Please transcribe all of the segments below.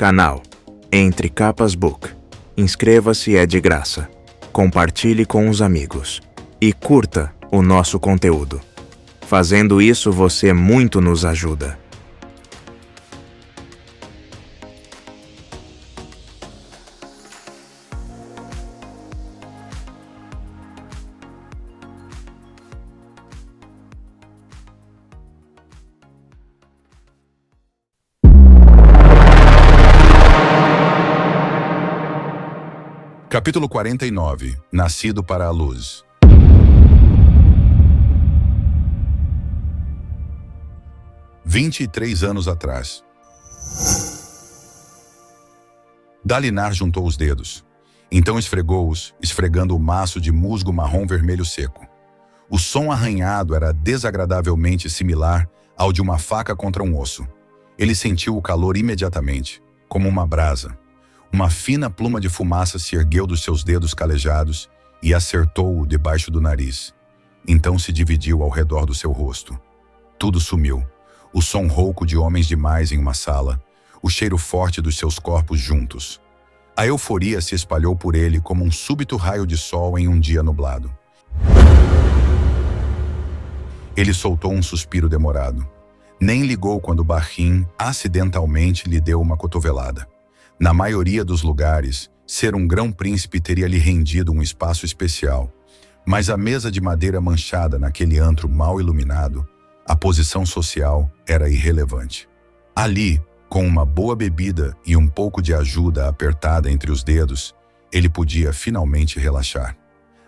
Canal Entre Capas Book. Inscreva-se, é de graça. Compartilhe com os amigos. E curta o nosso conteúdo. Fazendo isso, você muito nos ajuda. Capítulo 49. Nascido para a luz. Vinte e 3 anos atrás. Dalinar juntou os dedos. Então esfregou-os, esfregando o maço de musgo marrom vermelho seco. O som arranhado era desagradavelmente similar ao de uma faca contra um osso. Ele sentiu o calor imediatamente, como uma brasa. Uma fina pluma de fumaça se ergueu dos seus dedos calejados e acertou-o debaixo do nariz. Então se dividiu ao redor do seu rosto. Tudo sumiu. O som rouco de homens demais em uma sala, o cheiro forte dos seus corpos juntos. A euforia se espalhou por ele como um súbito raio de sol em um dia nublado. Ele soltou um suspiro demorado. Nem ligou quando Bahim acidentalmente lhe deu uma cotovelada. Na maioria dos lugares, ser um grão-príncipe teria lhe rendido um espaço especial, mas a mesa de madeira manchada naquele antro mal iluminado, a posição social era irrelevante. Ali, com uma boa bebida e um pouco de ajuda apertada entre os dedos, ele podia finalmente relaxar.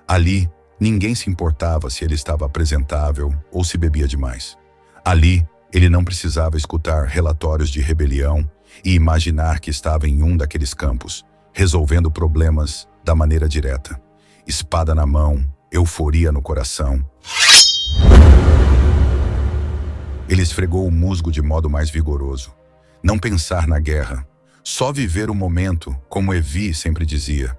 Ali, ninguém se importava se ele estava apresentável ou se bebia demais. Ali, ele não precisava escutar relatórios de rebelião e imaginar que estava em um daqueles campos, resolvendo problemas da maneira direta. Espada na mão, euforia no coração. Ele esfregou o musgo de modo mais vigoroso. Não pensar na guerra, só viver o momento, como Evi sempre dizia.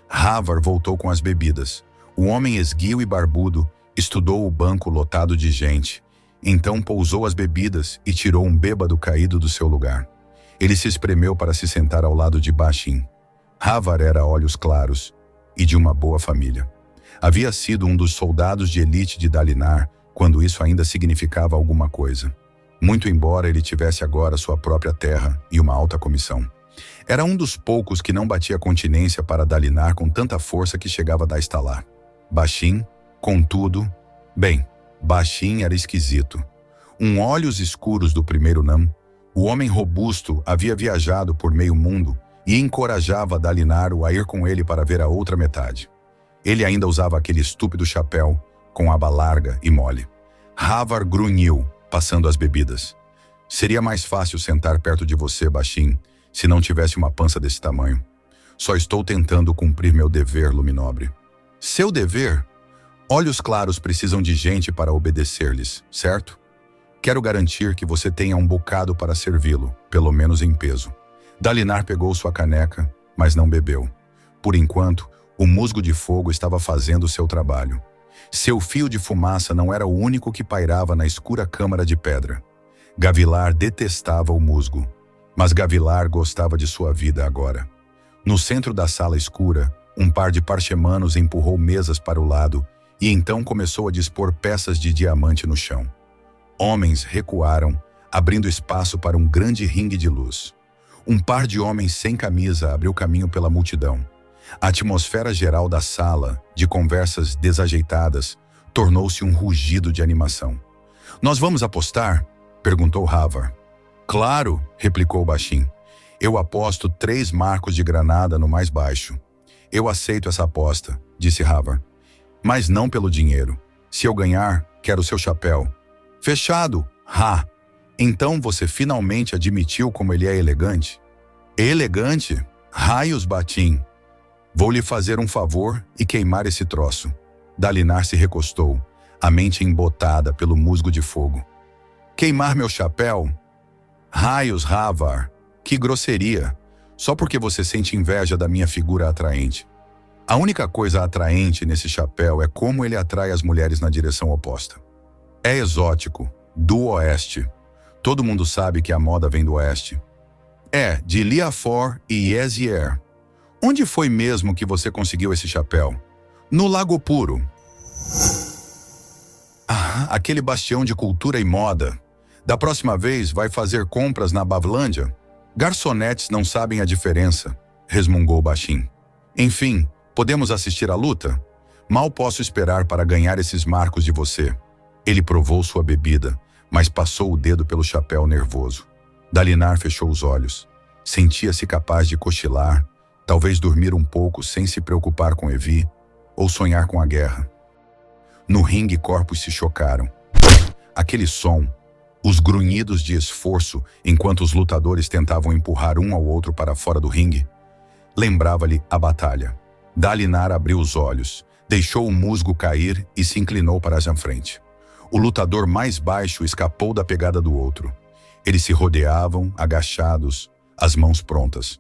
Havar voltou com as bebidas. O homem esguio e barbudo estudou o banco lotado de gente. Então pousou as bebidas e tirou um bêbado caído do seu lugar. Ele se espremeu para se sentar ao lado de Bahim. Havar era olhos claros e de uma boa família. Havia sido um dos soldados de elite de Dalinar quando isso ainda significava alguma coisa. Muito embora ele tivesse agora sua própria terra e uma alta comissão. Era um dos poucos que não batia continência para Dalinar com tanta força que chegava a dar estalar. Bahim, contudo... Bahim era esquisito. Olhos escuros do primeiro Nam. O homem robusto havia viajado por meio mundo e encorajava Dalinar a ir com ele para ver a outra metade. Ele ainda usava aquele estúpido chapéu, com aba larga e mole. Havar grunhiu, passando as bebidas. Seria mais fácil sentar perto de você, Bahim, se não tivesse uma pança desse tamanho. Só estou tentando cumprir meu dever, Luminobre. Seu dever? Olhos claros precisam de gente para obedecer-lhes, certo? Quero garantir que você tenha um bocado para servi-lo, pelo menos em peso. Dalinar pegou sua caneca, mas não bebeu. Por enquanto, o musgo de fogo estava fazendo seu trabalho. Seu fio de fumaça não era o único que pairava na escura câmara de pedra. Gavilar detestava o musgo, mas Gavilar gostava de sua vida agora. No centro da sala escura, um par de parchemanos empurrou mesas para o lado e então começou a dispor peças de diamante no chão. Homens recuaram, abrindo espaço para um grande ringue de luz. Um par de homens sem camisa abriu caminho pela multidão. A atmosfera geral da sala, de conversas desajeitadas, tornou-se um rugido de animação. "Nós vamos apostar?" perguntou Havar. "Claro", replicou Bahim. "Eu aposto 3 marcos de granada no mais baixo." "Eu aceito essa aposta", disse Havar. "Mas não pelo dinheiro. Se eu ganhar, quero seu chapéu." "Fechado! Ha! Então você finalmente admitiu como ele é elegante?" "Elegante? Raios, Bahim! Vou lhe fazer um favor e queimar esse troço." Dalinar se recostou, a mente embotada pelo musgo de fogo. "Queimar meu chapéu? Raios, Havar! Que grosseria! Só porque você sente inveja da minha figura atraente. A única coisa atraente nesse chapéu é como ele atrai as mulheres na direção oposta. É exótico, do oeste. Todo mundo sabe que a moda vem do oeste. É, de Liafor e Yezier. Onde foi mesmo que você conseguiu esse chapéu? No Lago Puro. Ah, aquele bastião de cultura e moda. Da próxima vez vai fazer compras na Bavlândia? Garçonetes não sabem a diferença, resmungou Bashim. Enfim, podemos assistir à luta? Mal posso esperar para ganhar esses marcos de você. Ele provou sua bebida, mas passou o dedo pelo chapéu nervoso. Dalinar fechou os olhos. Sentia-se capaz de cochilar, talvez dormir um pouco sem se preocupar com Evi, ou sonhar com a guerra. No ringue, corpos se chocaram. Aquele som, os grunhidos de esforço enquanto os lutadores tentavam empurrar um ao outro para fora do ringue, lembrava-lhe a batalha. Dalinar abriu os olhos, deixou o musgo cair e se inclinou para a frente. O lutador mais baixo escapou da pegada do outro. Eles se rodeavam, agachados, as mãos prontas.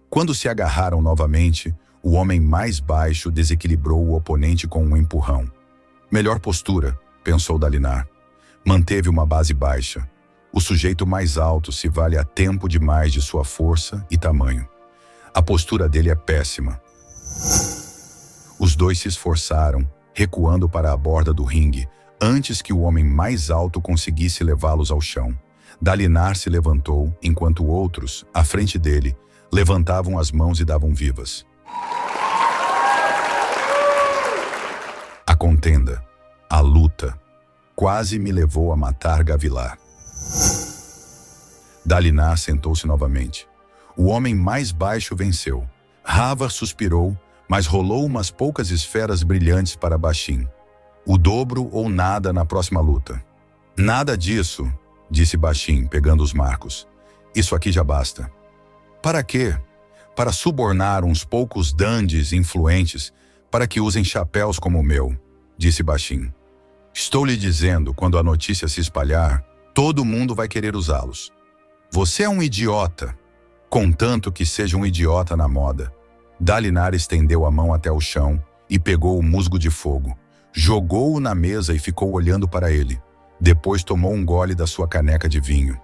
Quando se agarraram novamente, o homem mais baixo desequilibrou o oponente com um empurrão. Melhor postura, pensou Dalinar. Manteve uma base baixa. O sujeito mais alto se vale a tempo demais de sua força e tamanho. A postura dele é péssima. Os dois se esforçaram, recuando para a borda do ringue, antes que o homem mais alto conseguisse levá-los ao chão. Dalinar se levantou, enquanto outros, à frente dele, levantavam as mãos e davam vivas. A contenda, a luta, quase me levou a matar Gavilar. Dalinar sentou-se novamente. O homem mais baixo venceu. Ravar suspirou, mas rolou umas poucas esferas brilhantes para Bashim. O dobro ou nada na próxima luta. Nada disso, disse Bashim, pegando os marcos. Isso aqui já basta. Para quê? Para subornar uns poucos dandes influentes para que usem chapéus como o meu, disse Bashim. Estou lhe dizendo, quando a notícia se espalhar, todo mundo vai querer usá-los. Você é um idiota, contanto que seja um idiota na moda. Dalinar estendeu a mão até o chão e pegou o musgo de fogo. Jogou-o na mesa e ficou olhando para ele. Depois tomou um gole da sua caneca de vinho.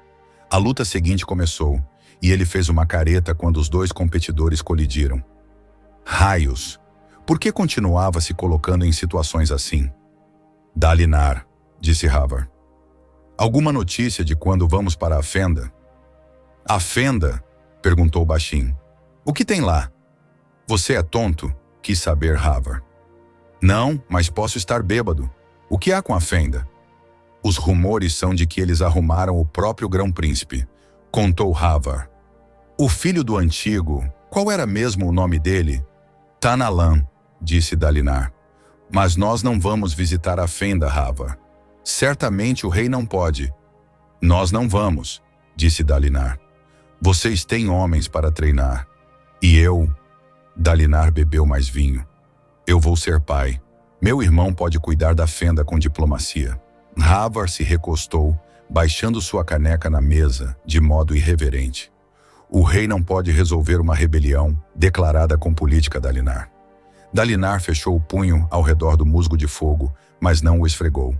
A luta seguinte começou, e ele fez uma careta quando os dois competidores colidiram. Raios! Por que continuava se colocando em situações assim? Dalinar, disse Ravar. Alguma notícia de quando vamos para a fenda? A fenda? Perguntou Bashim. O que tem lá? Você é tonto? Quis saber Ravar. Não, mas posso estar bêbado. O que há com a fenda? Os rumores são de que eles arrumaram o próprio grão-príncipe, contou Ravar. O filho do antigo, qual era mesmo o nome dele? Tanalan, disse Dalinar. Mas nós não vamos visitar a fenda, Ravar. Certamente o rei não pode. Nós não vamos, disse Dalinar. Vocês têm homens para treinar. E eu... Dalinar bebeu mais vinho. Eu vou ser pai. Meu irmão pode cuidar da fenda com diplomacia. Ravar se recostou, baixando sua caneca na mesa, de modo irreverente. O rei não pode resolver uma rebelião declarada com política, Dalinar. Dalinar fechou o punho ao redor do musgo de fogo, mas não o esfregou.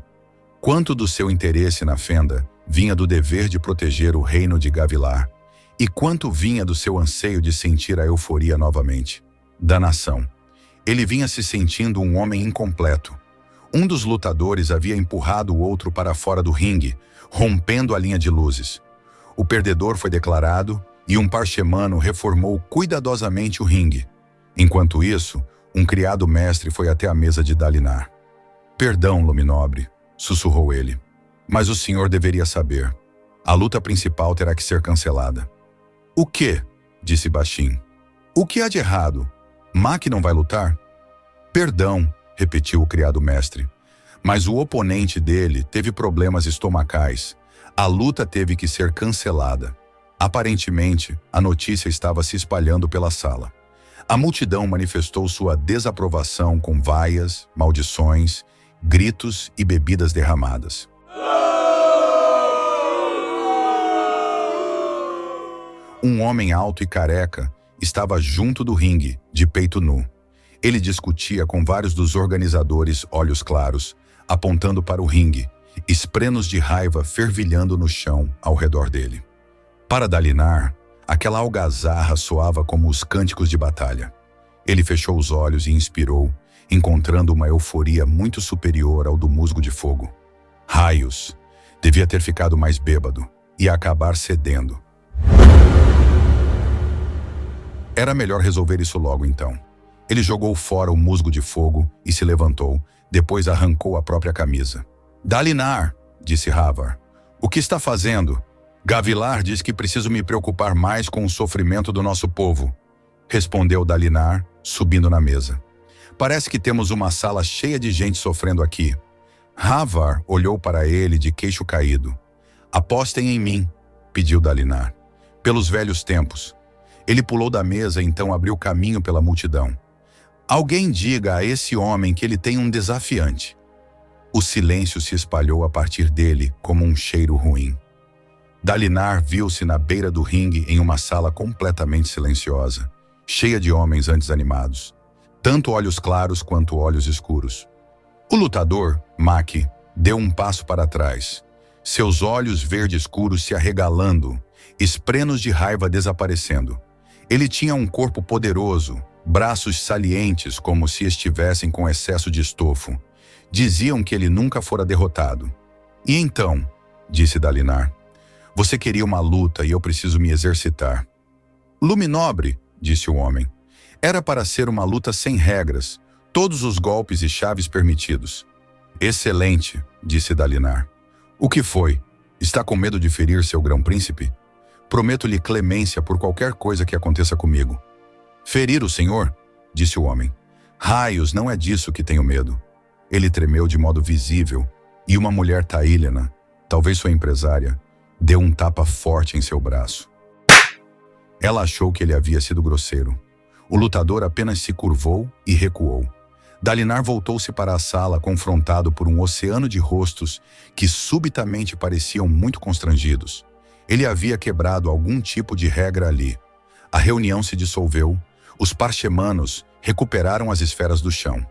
Quanto do seu interesse na fenda vinha do dever de proteger o reino de Gavilar, e quanto vinha do seu anseio de sentir a euforia novamente, da nação. Ele vinha se sentindo um homem incompleto. Um dos lutadores havia empurrado o outro para fora do ringue, rompendo a linha de luzes. O perdedor foi declarado e um parchemano reformou cuidadosamente o ringue. Enquanto isso, um criado mestre foi até a mesa de Dalinar. Perdão, Luminobre, sussurrou ele. Mas o senhor deveria saber. A luta principal terá que ser cancelada. O quê? Disse Bashim. O que há de errado? Mac não vai lutar? Perdão, repetiu o criado mestre. Mas o oponente dele teve problemas estomacais. A luta teve que ser cancelada. Aparentemente, a notícia estava se espalhando pela sala. A multidão manifestou sua desaprovação com vaias, maldições, gritos e bebidas derramadas. Um homem alto e careca estava junto do ringue, de peito nu. Ele discutia com vários dos organizadores, olhos claros, apontando para o ringue, esprenos de raiva fervilhando no chão ao redor dele. Para Dalinar, Aquela algazarra soava como os cânticos de batalha. Ele fechou os olhos e inspirou, encontrando uma euforia muito superior ao do musgo de fogo. Raios! Devia ter ficado mais bêbado e acabar cedendo. Era melhor resolver isso logo então. Ele jogou fora o musgo de fogo e se levantou, depois arrancou a própria camisa. Dalinar, disse Havar. O que está fazendo? Gavilar diz que preciso me preocupar mais com o sofrimento do nosso povo, respondeu Dalinar, subindo na mesa. Parece que temos uma sala cheia de gente sofrendo aqui. Havar olhou para ele de queixo caído. Apostem em mim, pediu Dalinar. Pelos velhos tempos. Ele pulou da mesa e então abriu caminho pela multidão. Alguém diga a esse homem que ele tem um desafiante. O silêncio se espalhou a partir dele como um cheiro ruim. Dalinar viu-se na beira do ringue em uma sala completamente silenciosa, cheia de homens antes animados, tanto olhos claros quanto olhos escuros. O lutador, Maki, deu um passo para trás, seus olhos verde escuros se arregalando, esprenos de raiva desaparecendo. Ele tinha um corpo poderoso, braços salientes como se estivessem com excesso de estofo. Diziam que ele nunca fora derrotado. E então, disse Dalinar, você queria uma luta e eu preciso me exercitar. Luminobre, disse o homem. Era para ser uma luta sem regras, todos os golpes e chaves permitidos. Excelente, disse Dalinar. O que foi? Está com medo de ferir seu grão-príncipe? Prometo-lhe clemência por qualquer coisa que aconteça comigo. Ferir o senhor? Disse o homem. Raios, não é disso que tenho medo. Ele tremeu de modo visível, e uma mulher taílena, talvez sua empresária, deu um tapa forte em seu braço. Ela achou que ele havia sido grosseiro. O lutador apenas se curvou e recuou. Dalinar voltou-se para a sala confrontado por um oceano de rostos que subitamente pareciam muito constrangidos. Ele havia quebrado algum tipo de regra ali. A reunião se dissolveu, os parchemanos recuperaram as esferas do chão.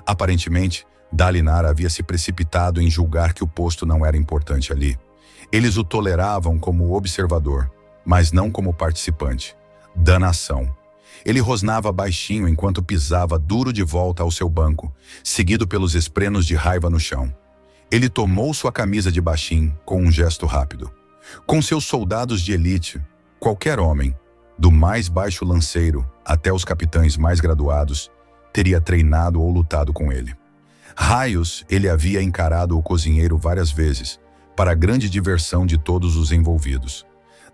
Aparentemente, Dalinar havia se precipitado em julgar que o posto não era importante ali. Eles o toleravam como observador, mas não como participante. Danação. Ele rosnava baixinho enquanto pisava duro de volta ao seu banco, seguido pelos esprenos de raiva no chão. Ele tomou sua camisa de baixim com um gesto rápido. Com seus soldados de elite, qualquer homem, do mais baixo lanceiro até os capitães mais graduados, teria treinado ou lutado com ele. Raios, ele havia encarado o cozinheiro várias vezes, para a grande diversão de todos os envolvidos.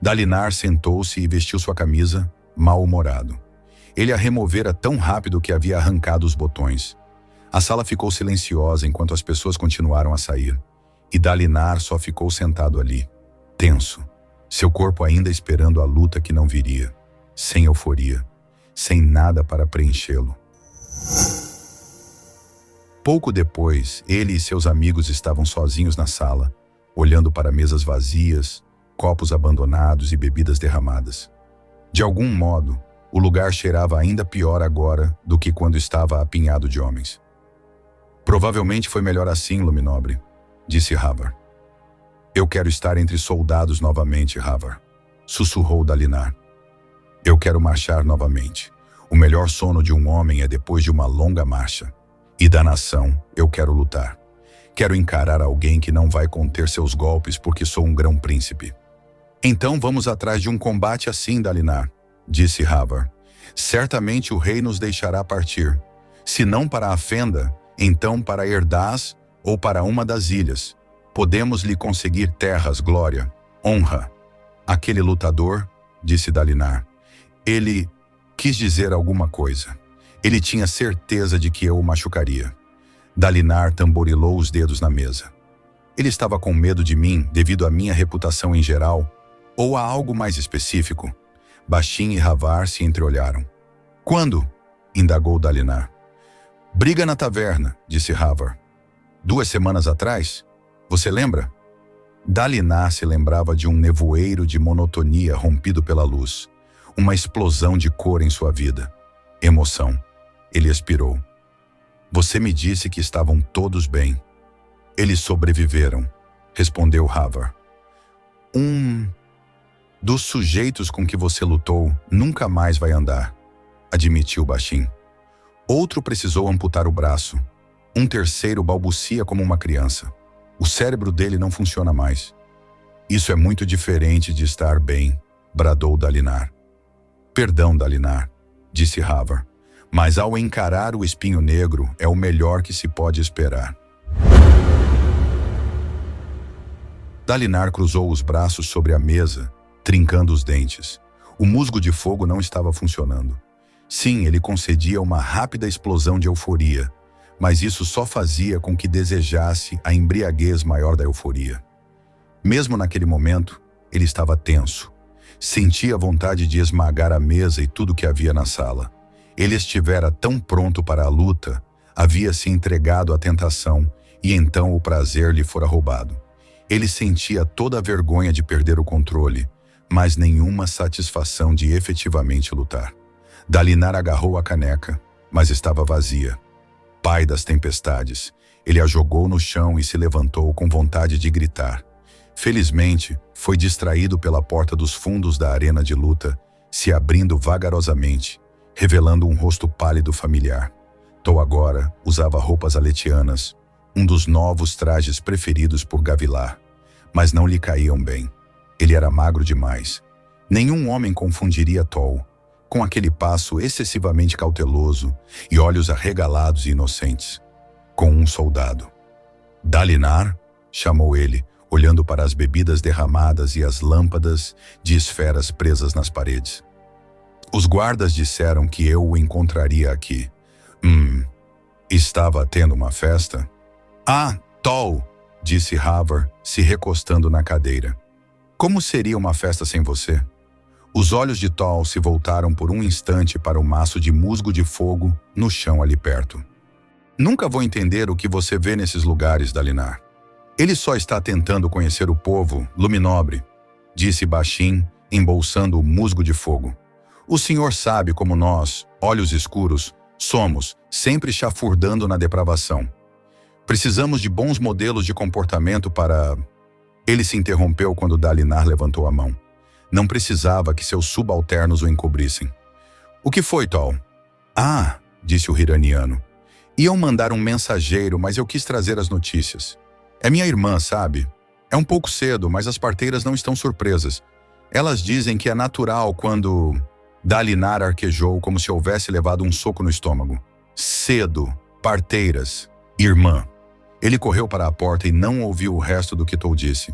Dalinar sentou-se e vestiu sua camisa, mal-humorado. Ele a removera tão rápido que havia arrancado os botões. A sala ficou silenciosa enquanto as pessoas continuaram a sair, e Dalinar só ficou sentado ali, tenso, seu corpo ainda esperando a luta que não viria, sem euforia, sem nada para preenchê-lo. Pouco depois, ele e seus amigos estavam sozinhos na sala, olhando para mesas vazias, copos abandonados e bebidas derramadas. De algum modo, o lugar cheirava ainda pior agora do que quando estava apinhado de homens. Provavelmente foi melhor assim, Luminobre, disse Havar. Eu quero estar entre soldados novamente, Havar, sussurrou Dalinar. Eu quero marchar novamente. O melhor sono de um homem é depois de uma longa marcha. E da nação, eu quero lutar. Quero encarar alguém que não vai conter seus golpes porque sou um grão-príncipe. Então vamos atrás de um combate assim, Dalinar, disse Havar. Certamente o rei nos deixará partir. Se não para a Fenda, então para Erdaz ou para uma das ilhas. Podemos lhe conseguir terras, glória, honra. Aquele lutador, disse Dalinar. Ele quis dizer alguma coisa. Ele tinha certeza de que eu o machucaria. Dalinar tamborilou os dedos na mesa. Ele estava com medo de mim devido à minha reputação em geral, ou a algo mais específico. Baixin e Havar se entreolharam. Quando? Indagou Dalinar. Briga na taverna, disse Havar. 2 semanas atrás? Você lembra? Dalinar se lembrava de um nevoeiro de monotonia rompido pela luz. Uma explosão de cor em sua vida. Emoção. Ele expirou. Você me disse que estavam todos bem. Eles sobreviveram, respondeu Havar. Dos sujeitos com que você lutou, nunca mais vai andar, admitiu Bashim. Outro precisou amputar o braço. Um terceiro balbucia como uma criança. O cérebro dele não funciona mais. Isso é muito diferente de estar bem, bradou Dalinar. Perdão, Dalinar, disse Havar, mas ao encarar o espinho negro é o melhor que se pode esperar. Dalinar cruzou os braços sobre a mesa, trincando os dentes. O musgo de fogo não estava funcionando. Sim, ele concedia uma rápida explosão de euforia, mas isso só fazia com que desejasse a embriaguez maior da euforia. Mesmo naquele momento, ele estava tenso. Sentia vontade de esmagar a mesa e tudo que havia na sala. Ele estivera tão pronto para a luta, havia se entregado à tentação e então o prazer lhe fora roubado. Ele sentia toda a vergonha de perder o controle, mas nenhuma satisfação de efetivamente lutar. Dalinar agarrou a caneca, mas estava vazia. Pai das tempestades, ele a jogou no chão e se levantou com vontade de gritar. Felizmente, foi distraído pela porta dos fundos da arena de luta, se abrindo vagarosamente, revelando um rosto pálido familiar. Tol agora usava roupas aletianas, um dos novos trajes preferidos por Gavilar, mas não lhe caíam bem. Ele era magro demais. Nenhum homem confundiria Tol, com aquele passo excessivamente cauteloso e olhos arregalados e inocentes, com um soldado. Dalinar, chamou ele, olhando para as bebidas derramadas e as lâmpadas de esferas presas nas paredes. Os guardas disseram que eu o encontraria aqui. Estava tendo uma festa? Ah, Tol, disse Havar, se recostando na cadeira. Como seria uma festa sem você? Os olhos de Tol se voltaram por um instante para o maço de musgo de fogo no chão ali perto. Nunca vou entender o que você vê nesses lugares, Dalinar. Ele só está tentando conhecer o povo, Luminobre, disse Bashim, embolsando o musgo de fogo. O senhor sabe como nós, olhos escuros, somos, sempre chafurdando na depravação. Precisamos de bons modelos de comportamento para... Ele se interrompeu quando Dalinar levantou a mão. Não precisava que seus subalternos o encobrissem. O que foi, Tol? Ah, disse o Hiraniano. Iam mandar um mensageiro, mas eu quis trazer as notícias. É minha irmã, sabe? É um pouco cedo, mas as parteiras não estão surpresas. Elas dizem que é natural quando... Dalinar arquejou como se houvesse levado um soco no estômago. Cedo, parteiras, irmã. Ele correu para a porta e não ouviu o resto do que Tol disse.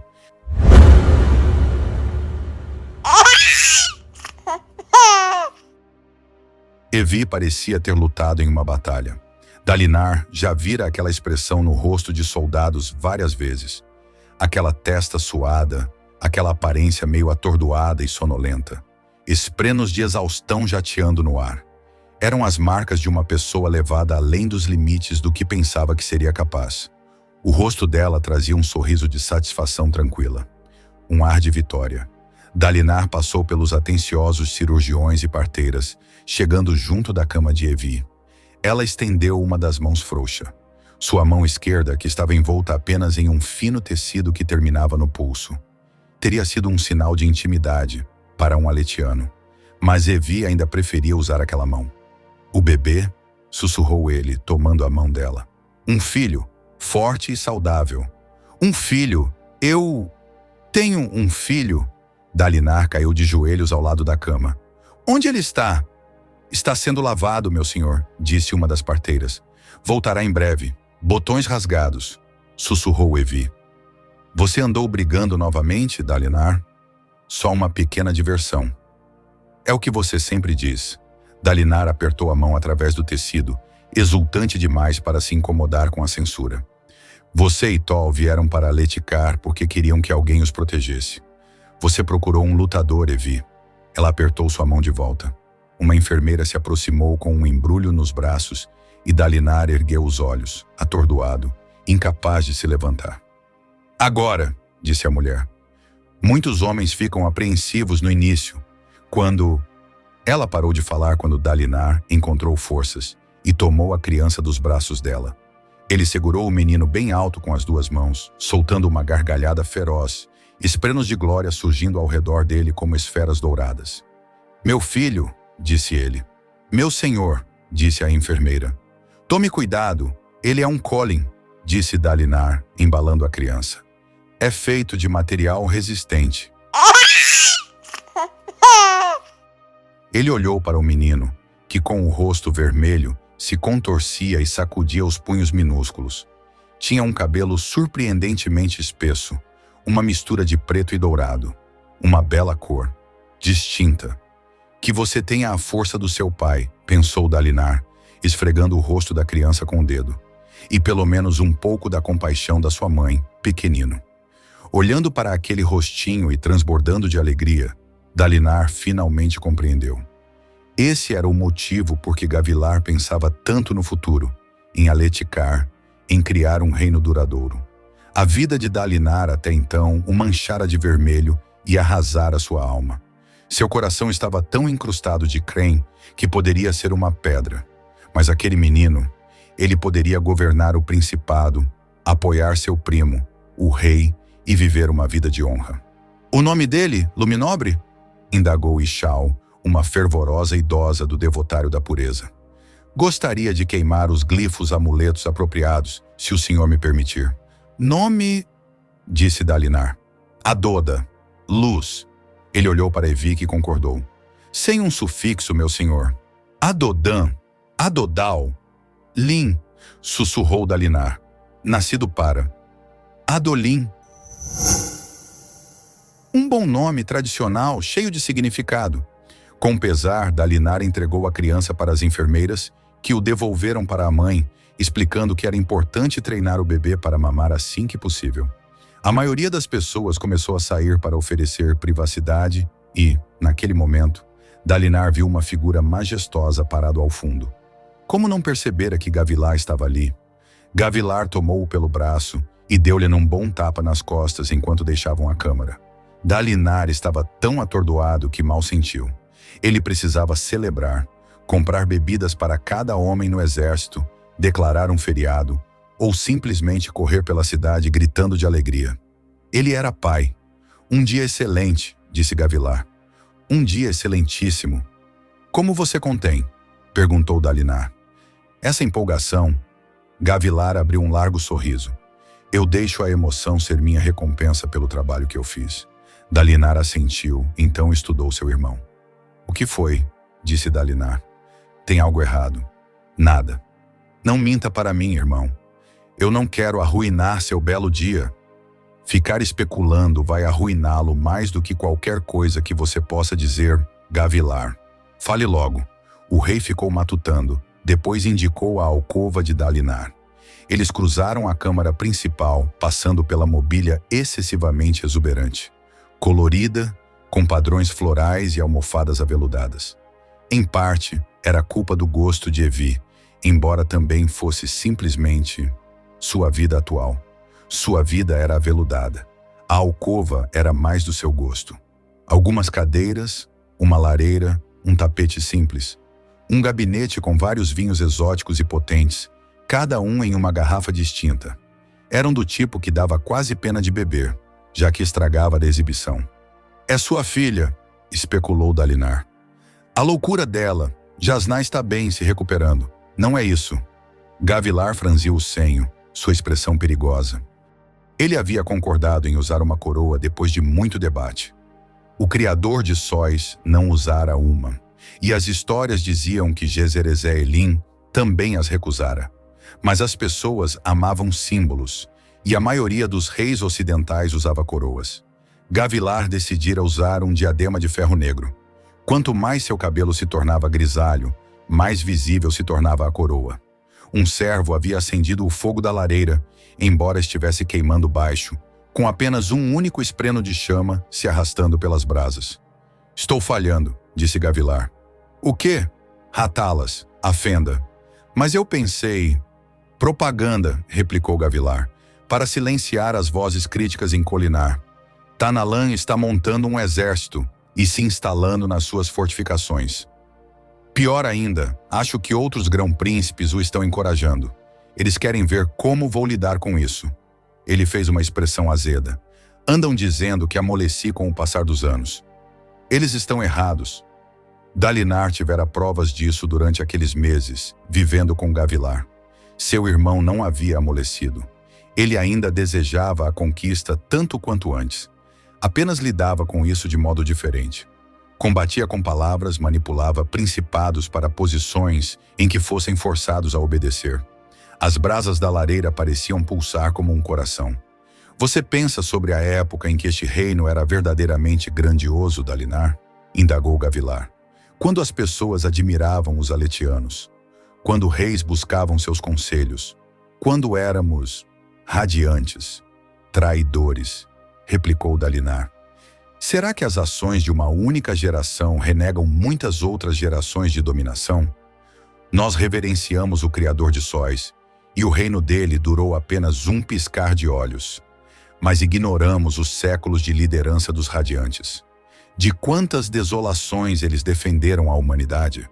Evi parecia ter lutado em uma batalha. Dalinar já vira aquela expressão no rosto de soldados várias vezes. Aquela testa suada, aquela aparência meio atordoada e sonolenta. Esprenos de exaustão jateando no ar. Eram as marcas de uma pessoa levada além dos limites do que pensava que seria capaz. O rosto dela trazia um sorriso de satisfação tranquila. Um ar de vitória. Dalinar passou pelos atenciosos cirurgiões e parteiras, chegando junto da cama de Evi. Ela estendeu uma das mãos frouxa. Sua mão esquerda, que estava envolta apenas em um fino tecido que terminava no pulso. Teria sido um sinal de intimidade para um aletiano, mas Evi ainda preferia usar aquela mão. O bebê, sussurrou ele, tomando a mão dela. Um filho, forte e saudável. Um filho, eu... tenho um filho. Dalinar caiu de joelhos ao lado da cama. Onde ele está? Está sendo lavado, meu senhor, disse uma das parteiras. Voltará em breve. Botões rasgados, sussurrou Evi. Você andou brigando novamente, Dalinar? Só uma pequena diversão. É o que você sempre diz. Dalinar apertou a mão através do tecido, exultante demais para se incomodar com a censura. Você e Tol vieram para Leticar porque queriam que alguém os protegesse. Você procurou um lutador, Evi. Ela apertou sua mão de volta. Uma enfermeira se aproximou com um embrulho nos braços e Dalinar ergueu os olhos, atordoado, incapaz de se levantar. Agora, disse a mulher. Muitos homens ficam apreensivos no início, quando... Ela parou de falar quando Dalinar encontrou forças e tomou a criança dos braços dela. Ele segurou o menino bem alto com as duas mãos, soltando uma gargalhada feroz, esprenos de glória surgindo ao redor dele como esferas douradas. Meu filho, disse ele. Meu senhor, disse a enfermeira. Tome cuidado, ele é um Colin, disse Dalinar, embalando a criança. É feito de material resistente. Ele olhou para o menino, que com o rosto vermelho se contorcia e sacudia os punhos minúsculos. Tinha um cabelo surpreendentemente espesso, uma mistura de preto e dourado, uma bela cor, distinta. Que você tenha a força do seu pai, pensou Dalinar, esfregando o rosto da criança com o dedo, e pelo menos um pouco da compaixão da sua mãe, pequenino. Olhando para aquele rostinho e transbordando de alegria, Dalinar finalmente compreendeu. Esse era o motivo por que Gavilar pensava tanto no futuro, em Aletikar, em criar um reino duradouro. A vida de Dalinar até então o manchara de vermelho e arrasara sua alma. Seu coração estava tão incrustado de crém que poderia ser uma pedra. Mas aquele menino, ele poderia governar o principado, apoiar seu primo, o rei, e viver uma vida de honra. O nome dele, Luminobre? Indagou Ixal, uma fervorosa idosa do devotário da pureza. Gostaria de queimar os glifos amuletos apropriados, se o senhor me permitir. Nome, disse Dalinar. Adoda, luz. Ele olhou para Evik e concordou. Sem um sufixo, meu senhor. Adodan, Adodal, Lin, sussurrou Dalinar. Nascido para Adolim. Um bom nome tradicional, cheio de significado. Com pesar, Dalinar entregou a criança para as enfermeiras, que o devolveram para a mãe, explicando que era importante treinar o bebê para mamar assim que possível. A maioria das pessoas começou a sair para oferecer privacidade e, naquele momento, Dalinar viu uma figura majestosa parado ao fundo. Como não percebera que Gavilar estava ali? Gavilar tomou-o pelo braço e deu-lhe um bom tapa nas costas enquanto deixavam a câmara. Dalinar estava tão atordoado que mal sentiu. Ele precisava celebrar, comprar bebidas para cada homem no exército, declarar um feriado, ou simplesmente correr pela cidade gritando de alegria. Ele era pai. Um dia excelente, disse Gavilar. Um dia excelentíssimo. Como você contém? Perguntou Dalinar. Essa empolgação, Gavilar abriu um largo sorriso. Eu deixo a emoção ser minha recompensa pelo trabalho que eu fiz. Dalinar assentiu, então estudou seu irmão. O que foi? Disse Dalinar. Tem algo errado. Nada. Não minta para mim, irmão. Eu não quero arruinar seu belo dia. Ficar especulando vai arruiná-lo mais do que qualquer coisa que você possa dizer, Gavilar. Fale logo. O rei ficou matutando, depois indicou a alcova de Dalinar. Eles cruzaram a câmara principal, passando pela mobília excessivamente exuberante, colorida, com padrões florais e almofadas aveludadas. Em parte, era culpa do gosto de Evi, embora também fosse simplesmente sua vida atual. Sua vida era aveludada. A alcova era mais do seu gosto. Algumas cadeiras, uma lareira, um tapete simples. Um gabinete com vários vinhos exóticos e potentes, cada um em uma garrafa distinta. Eram do tipo que dava quase pena de beber, já que estragava da exibição. É sua filha, especulou Dalinar. A loucura dela, Jasná está bem se recuperando. Não é isso. Gavilar franziu o senho, sua expressão perigosa. Ele havia concordado em usar uma coroa depois de muito debate. O criador de sóis não usara uma, e as histórias diziam que Gezerezé Elim também as recusara. Mas as pessoas amavam símbolos, e a maioria dos reis ocidentais usava coroas. Gavilar decidira usar um diadema de ferro negro. Quanto mais seu cabelo se tornava grisalho, mais visível se tornava a coroa. Um servo havia acendido o fogo da lareira, embora estivesse queimando baixo, com apenas um único espreno de chama se arrastando pelas brasas. Estou falhando, disse Gavilar. O quê? Ratalas, a fenda. Mas eu pensei... Propaganda, replicou Gavilar, para silenciar as vozes críticas em Colinar. Tanalan está montando um exército e se instalando nas suas fortificações. Pior ainda, acho que outros grão-príncipes o estão encorajando. Eles querem ver como vou lidar com isso. Ele fez uma expressão azeda. Andam dizendo que amoleci com o passar dos anos. Eles estão errados. Dalinar tivera provas disso durante aqueles meses, vivendo com Gavilar. Seu irmão não havia amolecido. Ele ainda desejava a conquista tanto quanto antes. Apenas lidava com isso de modo diferente. Combatia com palavras, manipulava principados para posições em que fossem forçados a obedecer. As brasas da lareira pareciam pulsar como um coração. Você pensa sobre a época em que este reino era verdadeiramente grandioso, Dalinar? Indagou Gavilar. Quando as pessoas admiravam os aletianos. Quando reis buscavam seus conselhos. Quando éramos radiantes, traidores, replicou Dalinar. Será que as ações de uma única geração renegam muitas outras gerações de dominação? Nós reverenciamos o Criador de sóis, e o reino dele durou apenas um piscar de olhos. Mas ignoramos os séculos de liderança dos radiantes. De quantas desolações eles defenderam a humanidade?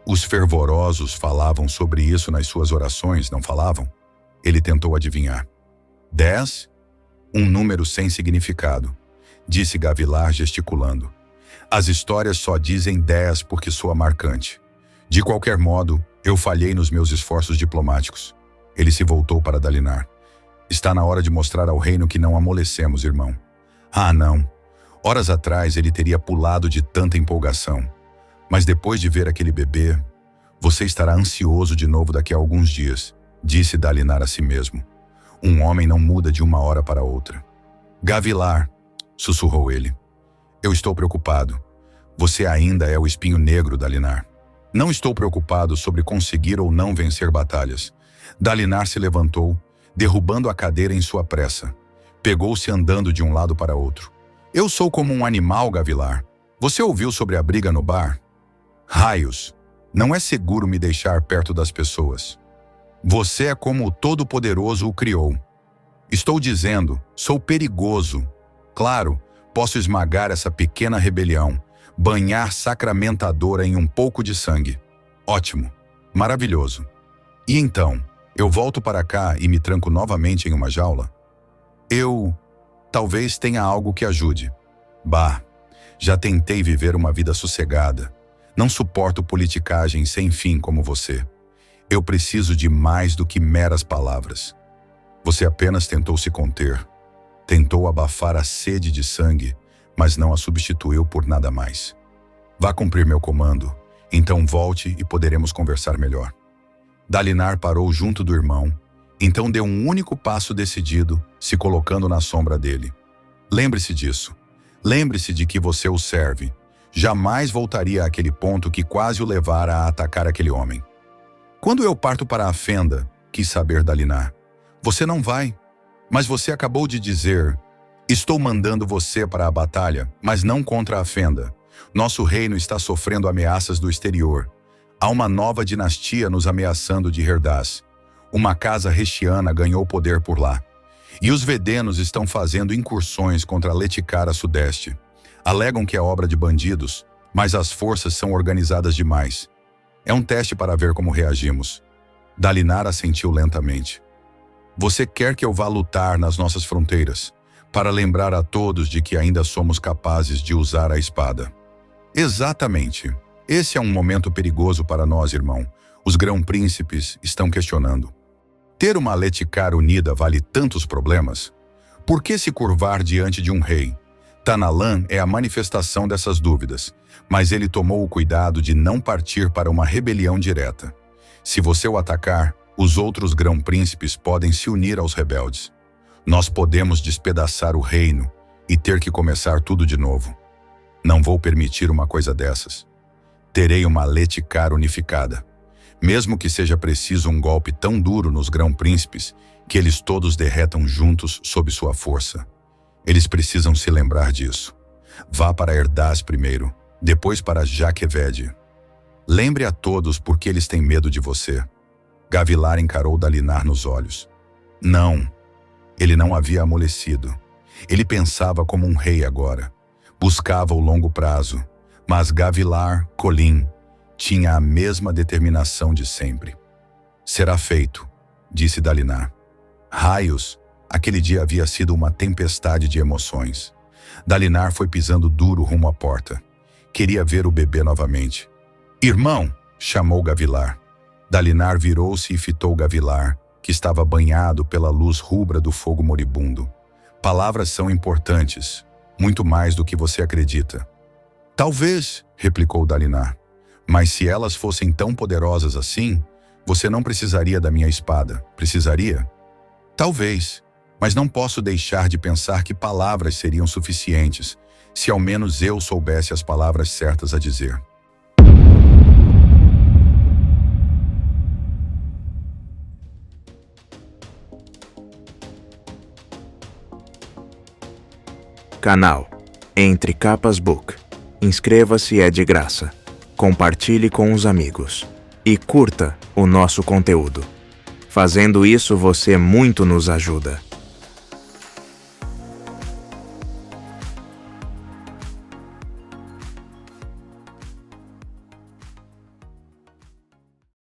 Os fervorosos falavam sobre isso nas suas orações, não falavam? Ele tentou adivinhar. 10? Um número sem significado, disse Gavilar gesticulando. As histórias só dizem 10 porque soa marcante. De qualquer modo, eu falhei nos meus esforços diplomáticos. Ele se voltou para Dalinar. Está na hora de mostrar ao reino que não amolecemos, irmão. Ah, não. Horas atrás ele teria pulado de tanta empolgação. Mas depois de ver aquele bebê, você estará ansioso de novo daqui a alguns dias, disse Dalinar a si mesmo. Um homem não muda de uma hora para outra. Gavilar, sussurrou ele. Eu estou preocupado. Você ainda é o espinho negro, Dalinar. Não estou preocupado sobre conseguir ou não vencer batalhas. Dalinar se levantou, derrubando a cadeira em sua pressa. Pegou-se andando de um lado para outro. Eu sou como um animal, Gavilar. Você ouviu sobre a briga no bar? Raios! Não é seguro me deixar perto das pessoas. Você é como o Todo-Poderoso o criou. Estou dizendo, sou perigoso. Claro, posso esmagar essa pequena rebelião, banhar sacramentadora em um pouco de sangue. Ótimo, maravilhoso. E então, eu volto para cá e me tranco novamente em uma jaula? Talvez tenha algo que ajude. Bah, já tentei viver uma vida sossegada. Não suporto politicagem sem fim como você. Eu preciso de mais do que meras palavras. Você apenas tentou se conter. Tentou abafar a sede de sangue, mas não a substituiu por nada mais. Vá cumprir meu comando, então volte e poderemos conversar melhor. Dalinar parou junto do irmão, então deu um único passo decidido, se colocando na sombra dele. Lembre-se disso. Lembre-se de que você o serve. Jamais voltaria àquele ponto que quase o levara a atacar aquele homem. Quando eu parto para a fenda, quis saber Dalinar. Você não vai. Mas você acabou de dizer, estou mandando você para a batalha, mas não contra a fenda. Nosso reino está sofrendo ameaças do exterior. Há uma nova dinastia nos ameaçando de Herdaz. Uma casa rechiana ganhou poder por lá. E os vedenos estão fazendo incursões contra Letikar a sudeste. Alegam que é obra de bandidos, mas as forças são organizadas demais. É um teste para ver como reagimos. Dalinar assentiu lentamente. Você quer que eu vá lutar nas nossas fronteiras, para lembrar a todos de que ainda somos capazes de usar a espada. Exatamente. Esse é um momento perigoso para nós, irmão. Os grão-príncipes estão questionando. Ter uma Letikar unida vale tantos problemas? Por que se curvar diante de um rei? Tanalan é a manifestação dessas dúvidas, mas ele tomou o cuidado de não partir para uma rebelião direta. Se você o atacar, os outros grão-príncipes podem se unir aos rebeldes. Nós podemos despedaçar o reino e ter que começar tudo de novo. Não vou permitir uma coisa dessas. Terei uma Letikar unificada. Mesmo que seja preciso um golpe tão duro nos grão-príncipes que eles todos derretam juntos sob sua força. Eles precisam se lembrar disso. Vá para Herdaz primeiro, depois para Jaqueved. Lembre a todos por que eles têm medo de você. Gavilar encarou Dalinar nos olhos. Não, ele não havia amolecido. Ele pensava como um rei agora. Buscava o longo prazo, mas Gavilar, Colin, tinha a mesma determinação de sempre. Será feito, disse Dalinar. Raios, Aquele dia havia sido uma tempestade de emoções. Dalinar foi pisando duro rumo à porta. Queria ver o bebê novamente. "Irmão!" chamou Gavilar. Dalinar virou-se e fitou Gavilar, que estava banhado pela luz rubra do fogo moribundo. "Palavras são importantes, muito mais do que você acredita." "Talvez", replicou Dalinar. "Mas se elas fossem tão poderosas assim, você não precisaria da minha espada, precisaria?" "Talvez, mas não posso deixar de pensar que palavras seriam suficientes, se ao menos eu soubesse as palavras certas a dizer." Canal Entre Capas Book. Inscreva-se, é de graça. Compartilhe com os amigos. E curta o nosso conteúdo. Fazendo isso, você muito nos ajuda.